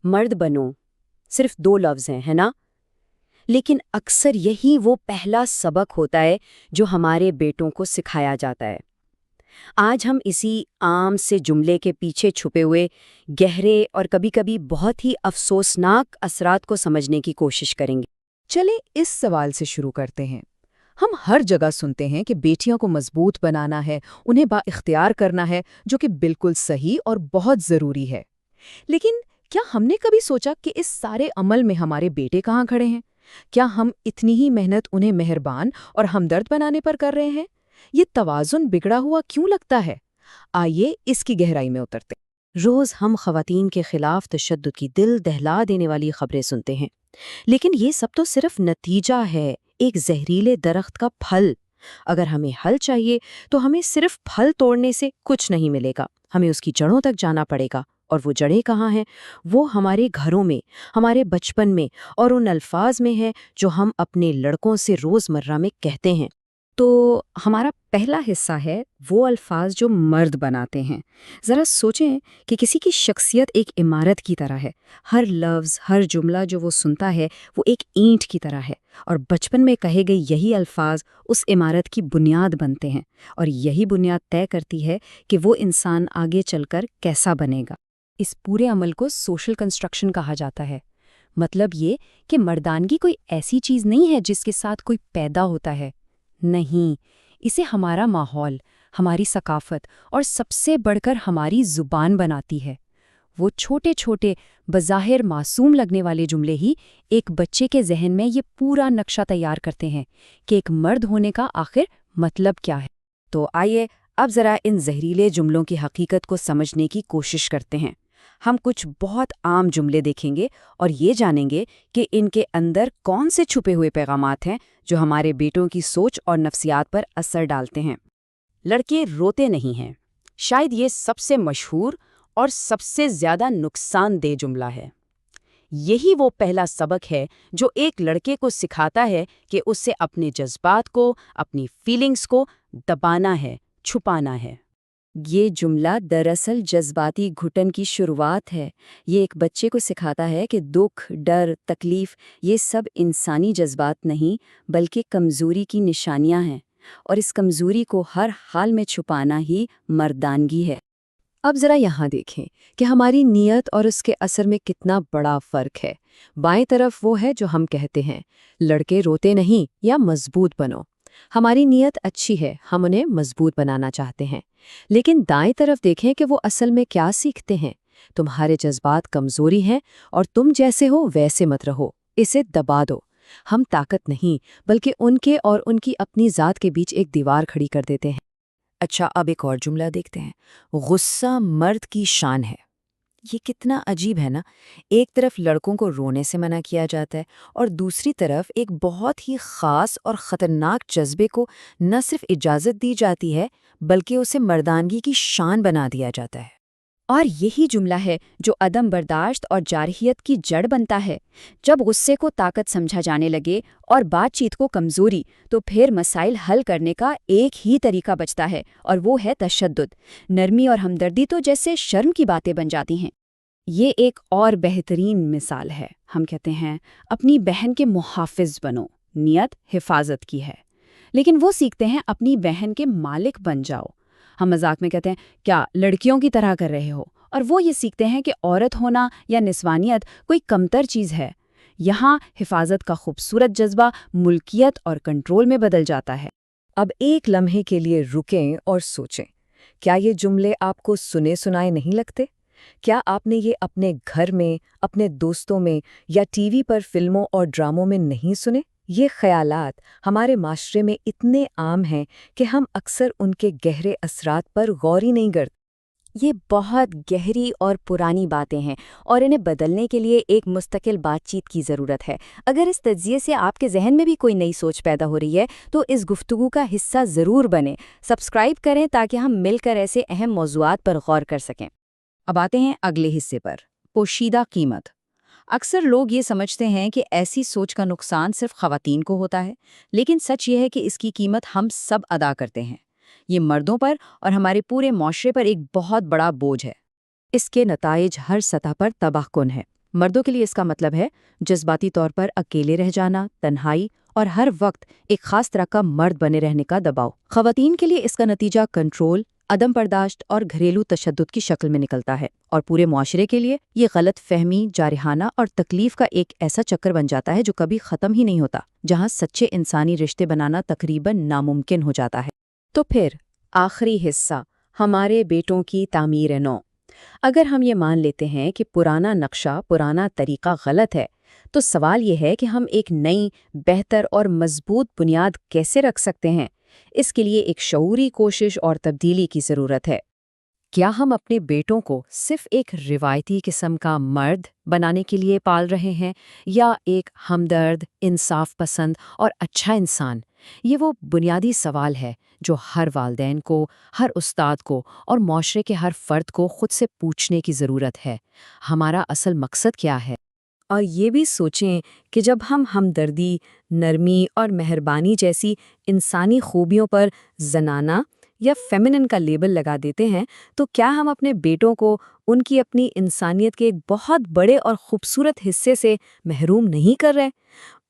مرد بنو، صرف 2 لفظ ہیں، ہے نا؟ لیکن اکثر یہی وہ پہلا سبق ہوتا ہے جو ہمارے بیٹوں کو سکھایا جاتا ہے۔ آج ہم اسی عام سے جملے کے پیچھے چھپے ہوئے گہرے اور کبھی کبھی بہت ہی افسوسناک اثرات کو سمجھنے کی کوشش کریں گے۔ چلیں اس سوال سے شروع کرتے ہیں۔ ہم ہر جگہ سنتے ہیں کہ بیٹیوں کو مضبوط بنانا ہے، انہیں بااختیار کرنا ہے، جو کہ بالکل صحیح اور بہت ضروری ہے۔ لیکن کیا ہم نے کبھی سوچا کہ اس سارے عمل میں ہمارے بیٹے کہاں کھڑے ہیں؟ کیا ہم اتنی ہی محنت انہیں مہربان اور ہمدرد بنانے پر کر رہے ہیں؟ یہ توازن بگڑا ہوا کیوں لگتا ہے؟ آئیے اس کی گہرائی میں اترتے ہیں۔ روز ہم خواتین کے خلاف تشدد کی دل دہلا دینے والی خبریں سنتے ہیں، لیکن یہ سب تو صرف نتیجہ ہے، ایک زہریلے درخت کا پھل۔ اگر ہمیں حل چاہیے تو ہمیں صرف پھل توڑنے سے کچھ نہیں ملے گا، ہمیں اس کی جڑوں تک جانا پڑے گا۔ اور وہ جڑیں کہاں ہیں؟ وہ ہمارے گھروں میں، ہمارے بچپن میں، اور ان الفاظ میں ہے جو ہم اپنے لڑکوں سے روزمرہ میں کہتے ہیں۔ تو ہمارا پہلا حصہ ہے وہ الفاظ جو مرد بناتے ہیں۔ ذرا سوچیں کہ کسی کی شخصیت ایک عمارت کی طرح ہے، ہر لفظ، ہر جملہ جو وہ سنتا ہے وہ ایک اینٹ کی طرح ہے، اور بچپن میں کہے گئے یہی الفاظ اس عمارت کی بنیاد بنتے ہیں، اور یہی بنیاد طے کرتی ہے کہ وہ انسان آگے چل کر کیسا بنے گا۔ اس پورے عمل کو سوشل کنسٹرکشن کہا جاتا ہے۔ مطلب یہ کہ مردانگی کوئی ایسی چیز نہیں ہے جس کے ساتھ کوئی پیدا ہوتا ہے، نہیں، اسے ہمارا ماحول، ہماری ثقافت اور سب سے بڑھ کر ہماری زبان بناتی ہے۔ وہ چھوٹے چھوٹے بظاہر معصوم لگنے والے جملے ہی ایک بچے کے ذہن میں یہ پورا نقشہ تیار کرتے ہیں کہ ایک مرد ہونے کا آخر مطلب کیا ہے۔ تو آئیے اب ذرا ان زہریلے جملوں کی حقیقت کو سمجھنے کی کوشش کرتے ہیں۔ ہم کچھ بہت عام جملے دیکھیں گے اور یہ جانیں گے کہ ان کے اندر کون سے چھپے ہوئے پیغامات ہیں جو ہمارے بیٹوں کی سوچ اور نفسیات پر اثر ڈالتے ہیں۔ لڑکے روتے نہیں ہیں، شاید یہ سب سے مشہور اور سب سے زیادہ نقصان دہ جملہ ہے۔ یہی وہ پہلا سبق ہے جو ایک لڑکے کو سکھاتا ہے کہ اسے اپنے جذبات کو، اپنی فیلنگز کو دبانا ہے، چھپانا ہے۔ یہ جملہ دراصل جذباتی گھٹن کی شروعات ہے۔ یہ ایک بچے کو سکھاتا ہے کہ دکھ، ڈر، تکلیف یہ سب انسانی جذبات نہیں بلکہ کمزوری کی نشانیاں ہیں، اور اس کمزوری کو ہر حال میں چھپانا ہی مردانگی ہے۔ اب ذرا یہاں دیکھیں کہ ہماری نیت اور اس کے اثر میں کتنا بڑا فرق ہے۔ بائیں طرف وہ ہے جو ہم کہتے ہیں، لڑکے روتے نہیں یا مضبوط بنو۔ ہماری نیت اچھی ہے، ہم انہیں مضبوط بنانا چاہتے ہیں، لیکن دائیں طرف دیکھیں کہ وہ اصل میں کیا سیکھتے ہیں۔ تمہارے جذبات کمزوری ہیں اور تم جیسے ہو ویسے مت رہو، اسے دبا دو۔ ہم طاقت نہیں بلکہ ان کے اور ان کی اپنی ذات کے بیچ ایک دیوار کھڑی کر دیتے ہیں۔ اچھا، اب ایک اور جملہ دیکھتے ہیں۔ غصہ مرد کی شان ہے۔ یہ کتنا عجیب ہے نا، ایک طرف لڑکوں کو رونے سے منع کیا جاتا ہے اور دوسری طرف ایک بہت ہی خاص اور خطرناک جذبے کو نہ صرف اجازت دی جاتی ہے بلکہ اسے مردانگی کی شان بنا دیا جاتا ہے۔ اور یہی جملہ ہے جو عدم برداشت اور جارحیت کی جڑ بنتا ہے۔ جب غصے کو طاقت سمجھا جانے لگے اور بات چیت کو کمزوری، تو پھر مسائل حل کرنے کا ایک ہی طریقہ بچتا ہے، اور وہ ہے تشدد۔ نرمی اور ہمدردی تو جیسے شرم کی باتیں بن جاتی ہیں۔ یہ ایک اور بہترین مثال ہے۔ ہم کہتے ہیں اپنی بہن کے محافظ بنو، نیت حفاظت کی ہے، لیکن وہ سیکھتے ہیں اپنی بہن کے مالک بن جاؤ۔ ہم مذاق میں کہتے ہیں کیا لڑکیوں کی طرح کر رہے ہو، اور وہ یہ سیکھتے ہیں کہ عورت ہونا یا نسوانیت کوئی کمتر چیز ہے۔ یہاں حفاظت کا خوبصورت جذبہ ملکیت اور کنٹرول میں بدل جاتا ہے۔ اب ایک لمحے کے لیے رکیں اور سوچیں، کیا یہ جملے آپ کو سنے سنائے نہیں لگتے؟ کیا آپ نے یہ اپنے گھر میں، اپنے دوستوں میں یا ٹی وی پر فلموں اور ڈراموں میں نہیں سنے؟ یہ خیالات ہمارے معاشرے میں اتنے عام ہیں کہ ہم اکثر ان کے گہرے اثرات پر غور ہی نہیں کرتے۔ یہ بہت گہری اور پرانی باتیں ہیں، اور انہیں بدلنے کے لیے ایک مستقل بات چیت کی ضرورت ہے۔ اگر اس تجزیے سے آپ کے ذہن میں بھی کوئی نئی سوچ پیدا ہو رہی ہے تو اس گفتگو کا حصہ ضرور بنیں، سبسکرائب کریں تاکہ ہم مل کر ایسے اہم موضوعات پر غور کر سکیں۔ اب آتے ہیں اگلے حصے پر، پوشیدہ قیمت۔ اکثر لوگ یہ سمجھتے ہیں کہ ایسی سوچ کا نقصان صرف خواتین کو ہوتا ہے، لیکن سچ یہ ہے کہ اس کی قیمت ہم سب ادا کرتے ہیں۔ یہ مردوں پر اور ہمارے پورے معاشرے پر ایک بہت بڑا بوجھ ہے۔ اس کے نتائج ہر سطح پر تباہ کن ہے۔ مردوں کے لیے اس کا مطلب ہے جذباتی طور پر اکیلے رہ جانا، تنہائی اور ہر وقت ایک خاص طرح کا مرد بنے رہنے کا دباؤ۔ خواتین کے لیے اس کا نتیجہ کنٹرول، عدم برداشت اور گھریلو تشدد کی شکل میں نکلتا ہے، اور پورے معاشرے کے لیے یہ غلط فہمی، جارحانہ اور تکلیف کا ایک ایسا چکر بن جاتا ہے جو کبھی ختم ہی نہیں ہوتا، جہاں سچے انسانی رشتے بنانا تقریباً ناممکن ہو جاتا ہے۔ تو پھر آخری حصہ، ہمارے بیٹوں کی تعمیر نو۔ اگر ہم یہ مان لیتے ہیں کہ پرانا نقشہ، پرانا طریقہ غلط ہے، تو سوال یہ ہے کہ ہم ایک نئی، بہتر اور مضبوط بنیاد کیسے رکھ سکتے ہیں؟ اس کے لیے ایک شعوری کوشش اور تبدیلی کی ضرورت ہے۔ کیا ہم اپنے بیٹوں کو صرف ایک روایتی قسم کا مرد بنانے کے لیے پال رہے ہیں، یا ایک ہمدرد، انصاف پسند اور اچھا انسان؟ یہ وہ بنیادی سوال ہے جو ہر والدین کو، ہر استاد کو اور معاشرے کے ہر فرد کو خود سے پوچھنے کی ضرورت ہے۔ ہمارا اصل مقصد کیا ہے؟ اور یہ بھی سوچیں کہ جب ہم ہمدردی، نرمی اور مہربانی جیسی انسانی خوبیوں پر زنانہ یا فیمنن کا لیبل لگا دیتے ہیں، تو کیا ہم اپنے بیٹوں کو ان کی اپنی انسانیت کے ایک بہت بڑے اور خوبصورت حصے سے محروم نہیں کر رہے؟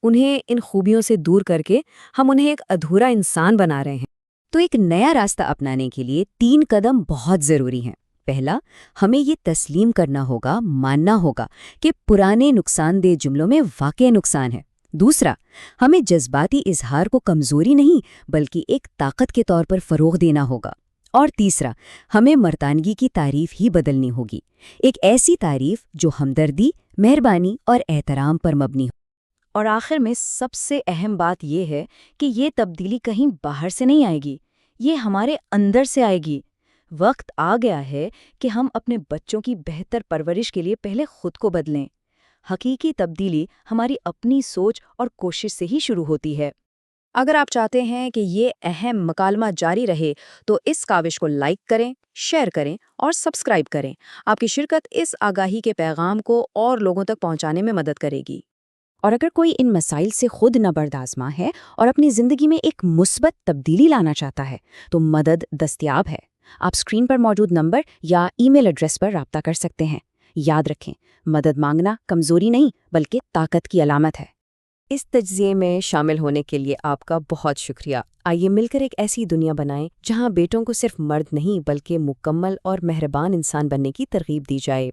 انہیں ان خوبیوں سے دور کر کے ہم انہیں ایک ادھورا انسان بنا رہے ہیں۔ تو ایک نیا راستہ اپنانے کے لیے 3 قدم بہت ضروری ہیں۔ پہلا، ہمیں یہ تسلیم کرنا ہوگا، ماننا ہوگا کہ پرانے نقصان دہ جملوں میں واقع نقصان ہے۔ دوسرا، ہمیں جذباتی اظہار کو کمزوری نہیں بلکہ ایک طاقت کے طور پر فروغ دینا ہوگا۔ اور تیسرا، ہمیں مردانگی کی تعریف ہی بدلنی ہوگی، ایک ایسی تعریف جو ہمدردی، مہربانی اور احترام پر مبنی ہو۔ اور آخر میں سب سے اہم بات یہ ہے کہ یہ تبدیلی کہیں باہر سے نہیں آئے گی، یہ ہمارے اندر سے آئے گی۔ وقت آ گیا ہے کہ ہم اپنے بچوں کی بہتر پرورش کے لیے پہلے خود کو بدلیں۔ حقیقی تبدیلی ہماری اپنی سوچ اور کوشش سے ہی شروع ہوتی ہے۔ اگر آپ چاہتے ہیں کہ یہ اہم مکالمہ جاری رہے تو اس کاوش کو لائک کریں، شیئر کریں اور سبسکرائب کریں۔ آپ کی شرکت اس آگاہی کے پیغام کو اور لوگوں تک پہنچانے میں مدد کرے گی۔ اور اگر کوئی ان مسائل سے خود نبرد آزما ہے اور اپنی زندگی میں ایک مثبت تبدیلی لانا چاہتا ہے تو مدد دستیاب ہے۔ آپ اسکرین پر موجود نمبر یا ای میل ایڈریس پر رابطہ کر سکتے ہیں۔ یاد رکھیں، مدد مانگنا کمزوری نہیں بلکہ طاقت کی علامت ہے۔ اس تجزیے میں شامل ہونے کے لیے آپ کا بہت شکریہ۔ آئیے مل کر ایک ایسی دنیا بنائیں جہاں بیٹوں کو صرف مرد نہیں بلکہ مکمل اور مہربان انسان بننے کی ترغیب دی جائے۔